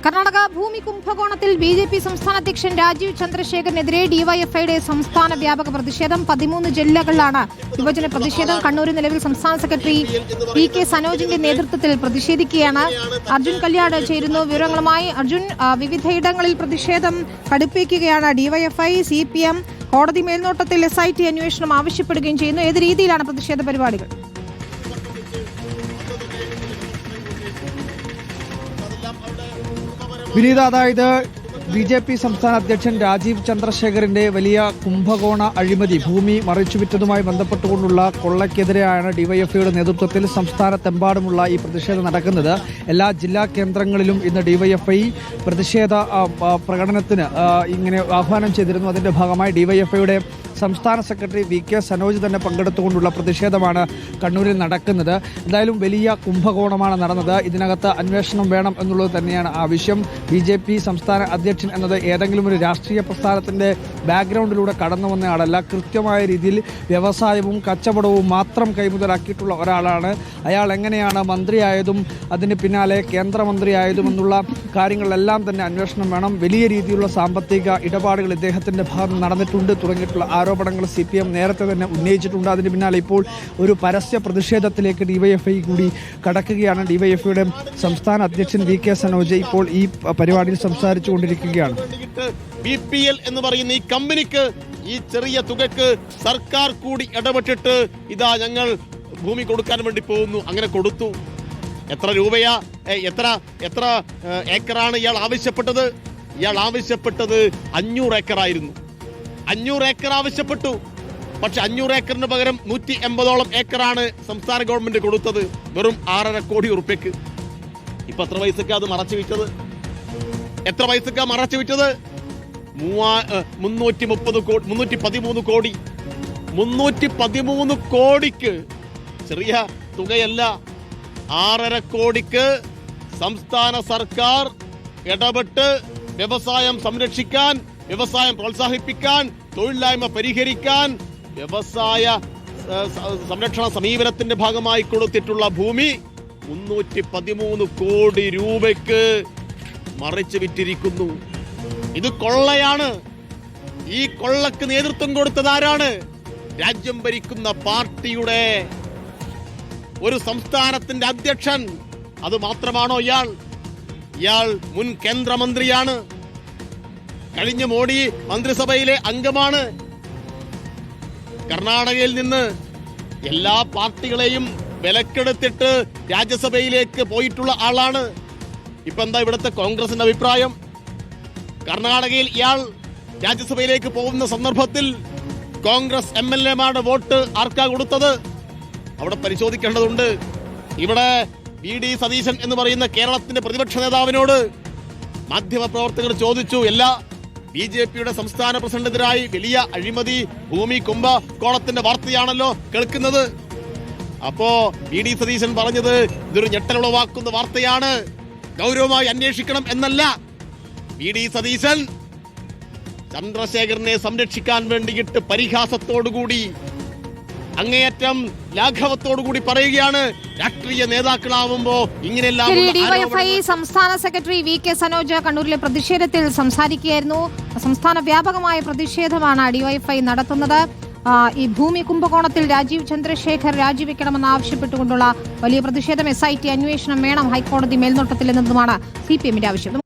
കർണാടക ഭൂമി കുംഭകോണത്തിൽ ബി.ജെ.പി. സംസ്ഥാന അധ്യക്ഷൻ രാജീവ് ചന്ദ്രശേഖറിനെതിരെ ഡിവൈഎഫ്ഐയുടെ സംസ്ഥാന വ്യാപക പ്രതിഷേധം. 13 ജില്ലകളിലാണ് യുവജന പ്രതിഷേധം. കണ്ണൂരിൽ നിലവിൽ സംസ്ഥാന സെക്രട്ടറി പി.കെ. സനോജിന്റെ നേതൃത്വത്തിൽ പ്രതിഷേധിക്കുകയാണ്. അർജുൻ കല്യാട് ചേരുന്നു വിവരങ്ങളുമായി. അർജുൻ, വിവിധയിടങ്ങളിൽ പ്രതിഷേധം കടുപ്പിക്കുകയാണ് ഡിവൈഎഫ്ഐ. CPM കോടതി മേൽനോട്ടത്തിൽ SIT അന്വേഷണം ആവശ്യപ്പെടുകയും ചെയ്യുന്നു. ഏത് രീതിയിലാണ് പ്രതിഷേധ പരിപാടികൾ? വിനീത, അതായത് ബി.ജെ.പി. സംസ്ഥാന അധ്യക്ഷൻ രാജീവ് ചന്ദ്രശേഖറിന്റെ വലിയ കുംഭകോണ അഴിമതി, ഭൂമി മറിച്ചുവിറ്റതുമായി ബന്ധപ്പെട്ടുകൊണ്ടുള്ള കൊള്ളയ്ക്കെതിരെയാണ് ഡിവൈഎഫ്ഐയുടെ നേതൃത്വത്തിൽ സംസ്ഥാനത്തെമ്പാടുമുള്ള ഈ പ്രതിഷേധം നടക്കുന്നത്. എല്ലാ ജില്ലാ കേന്ദ്രങ്ങളിലും ഇന്ന് ഡിവൈഎഫ്ഐ പ്രതിഷേധ പ്രകടനത്തിന് ഇങ്ങനെ ആഹ്വാനം ചെയ്തിരുന്നു. അതിന്റെ ഭാഗമായി ഡിവൈഎഫ്ഐയുടെ സംസ്ഥാന സെക്രട്ടറി വി.കെ. സനോജ് തന്നെ പങ്കെടുത്തുകൊണ്ടുള്ള പ്രതിഷേധമാണ് കണ്ണൂരിൽ നടക്കുന്നത്. എന്തായാലും വലിയ കുംഭകോണമാണ് നടന്നത്. ഇതിനകത്ത് അന്വേഷണം വേണം എന്നുള്ളത് തന്നെയാണ് ആവശ്യം. ബി.ജെ.പി. സംസ്ഥാന അധ്യക്ഷൻ എന്നത് ഏതെങ്കിലും ഒരു രാഷ്ട്രീയ പ്രസ്ഥാനത്തിന്റെ ബാക്ക്ഗ്രൗണ്ടിലൂടെ കടന്നു വന്നയാളല്ല. കൃത്യമായ രീതിയിൽ വ്യവസായവും കച്ചവടവും മാത്രം കൈമുതലാക്കിയിട്ടുള്ള ഒരാളാണ്. അയാൾ എങ്ങനെയാണ് മന്ത്രിയായതും അതിന് പിന്നാലെ കേന്ദ്രമന്ത്രിയായതും എന്നുള്ള കാര്യങ്ങളിലെല്ലാം തന്നെ അന്വേഷണം വേണം. വലിയ രീതിയിലുള്ള സാമ്പത്തിക ഇടപാടുകൾ ഇദ്ദേഹത്തിന്റെ ഭാഗത്ത് നടന്നിട്ടുണ്ട് തുടങ്ങിയിട്ടുള്ള ആരോപണങ്ങൾ CPM നേരത്തെ തന്നെ ഉന്നയിച്ചിട്ടുണ്ട്. അതിന് പിന്നാലെ ഇപ്പോൾ ഒരു പരസ്യ പ്രതിഷേധത്തിലേക്ക് ഡിവൈഎഫ്ഐ കൂടി കടക്കുകയാണ്. ഡിവൈഎഫ്ഐയുടെ സംസ്ഥാന അധ്യക്ഷൻ വി.കെ. സനോജ് ഇപ്പോൾ ഈ പരിപാടിയിൽ സംസാരിച്ചു കൊണ്ടിരിക്കുകയാണ്. BPL എന്ന് പറയുന്ന ഈ കമ്പനിക്ക് ഈ ചെറിയ തുകക്ക് സർക്കാർ കൂടി ഇടപെട്ടിട്ട് ഇതാ ഞങ്ങൾ ഭൂമി കൊടുക്കാൻ വേണ്ടി പോകുന്നു. അങ്ങനെ കൊടുത്തു. എത്ര രൂപയാ, എത്ര ഏക്കറാണ് ഇയാൾ ആവശ്യപ്പെട്ടത്? ഇയാൾ ആവശ്യപ്പെട്ടത് 500 ഏക്കറായിരുന്നു. 500 ഏക്കർ ആവശ്യപ്പെട്ടു. പക്ഷെ 500 ഏക്കറിന് പകരം 180ഓളം ഏക്കറാണ് സംസ്ഥാന ഗവൺമെന്റ് കൊടുത്തത്, വെറും 6.5 കോടി ഉറുപ്പ്യക്ക്. ഇപ്പൊ എത്ര പൈസക്കാ അത് മറച്ചു വിറ്റത്? എത്ര പൈസക്കാ മറച്ചു വിറ്റത്? 313 കോടി. 313 കോടിക്ക്, ചെറിയ തുകയല്ല, 6.5 കോടിക്ക് സംസ്ഥാന സർക്കാർ ഇടപെട്ട് വ്യവസായം സംരക്ഷിക്കാൻ, വ്യവസായം പ്രോത്സാഹിപ്പിക്കാൻ, തൊഴിലില്ലായ്മ പരിഹരിക്കാൻ, വ്യവസായ സംരക്ഷണ സമീപനത്തിന്റെ ഭാഗമായി കൊടുത്തിട്ടുള്ള ഭൂമി 313 കോടി രൂപയ്ക്ക് മറിച്ചു വിറ്റിരിക്കുന്നു. ഇത് കൊള്ളയാണ്. ഈ കൊള്ളക്ക് നേതൃത്വം കൊടുത്തത് ആരാണ്? രാജ്യം ഭരിക്കുന്ന പാർട്ടിയുടെ ഒരു സംസ്ഥാനത്തിന്റെ അധ്യക്ഷൻ. അത് മാത്രമാണോ ഇയാൾ? ഇയാൾ മുൻ കേന്ദ്രമന്ത്രിയാണ്. കഴിഞ്ഞ മോഡി മന്ത്രിസഭയിലെ അംഗമാണ്. കർണാടകയിൽ നിന്ന് എല്ലാ പാർട്ടികളെയും വിലക്കെടുത്തിട്ട് രാജ്യസഭയിലേക്ക് പോയിട്ടുള്ള ആളാണ്. ഇപ്പൊ എന്താ ഇവിടുത്തെ കോൺഗ്രസിന്റെ അഭിപ്രായം? കർണാടകയിൽ ഇയാൾ രാജ്യസഭയിലേക്ക് പോകുന്ന സന്ദർഭത്തിൽ കോൺഗ്രസ് MLA-മാരുടെ വോട്ട് ആർക്കാ കൊടുത്തത്? അവിടെ പരിശോധിക്കേണ്ടതുണ്ട്. ഇവിടെ VD സതീശൻ എന്ന് പറയുന്ന കേരളത്തിന്റെ പ്രതിപക്ഷ നേതാവിനോട് മാധ്യമപ്രവർത്തകർ ചോദിച്ചു, എല്ലാ BJP-യുടെ സംസ്ഥാന പ്രസിഡന്റിനെതിരായി വലിയ അഴിമതി, ഭൂമി കുംഭകോണത്തിന്റെ വാർത്തയാണല്ലോ കേൾക്കുന്നത്. അപ്പോ VD സതീശൻ പറഞ്ഞത് ഇതൊരു ഞെട്ടലുളവാക്കുന്ന വാർത്തയാണ്, ഗൗരവമായി അന്വേഷിക്കണം എന്നല്ല. VD സതീശൻ ചന്ദ്രശേഖരനെ സംരക്ഷിക്കാൻ വേണ്ടിയിട്ട് പരിഹാസത്തോടുകൂടി, അങ്ങേയറ്റം ലാഘവത്തോടുകൂടി പറയുകയാണ്, രാഷ്ട്രീയ നേതാക്കളാവുമ്പോ ഇങ്ങനെയെല്ലാം. ഡിവൈഎഫ്ഐ സംസ്ഥാന സെക്രട്ടറി വി.കെ. സനോജ് കണ്ണൂരിലെ പ്രതിഷേധത്തിൽ സംസാരിക്കുകയായിരുന്നു. സംസ്ഥാന വ്യാപകമായ പ്രതിഷേധമാണ് ഡിവൈഎഫ്ഐ നടത്തുന്നത്. ഈ ഭൂമി കുംഭകോണത്തിൽ രാജീവ് ചന്ദ്രശേഖർ രാജിവെക്കണമെന്ന് ആവശ്യപ്പെട്ടുകൊണ്ടുള്ള വലിയ പ്രതിഷേധം. SIT അന്വേഷണം വേണം ഹൈക്കോടതി മേൽനോട്ടത്തിൽ എന്നതുമാണ് CPM-ന്റെ ആവശ്യം.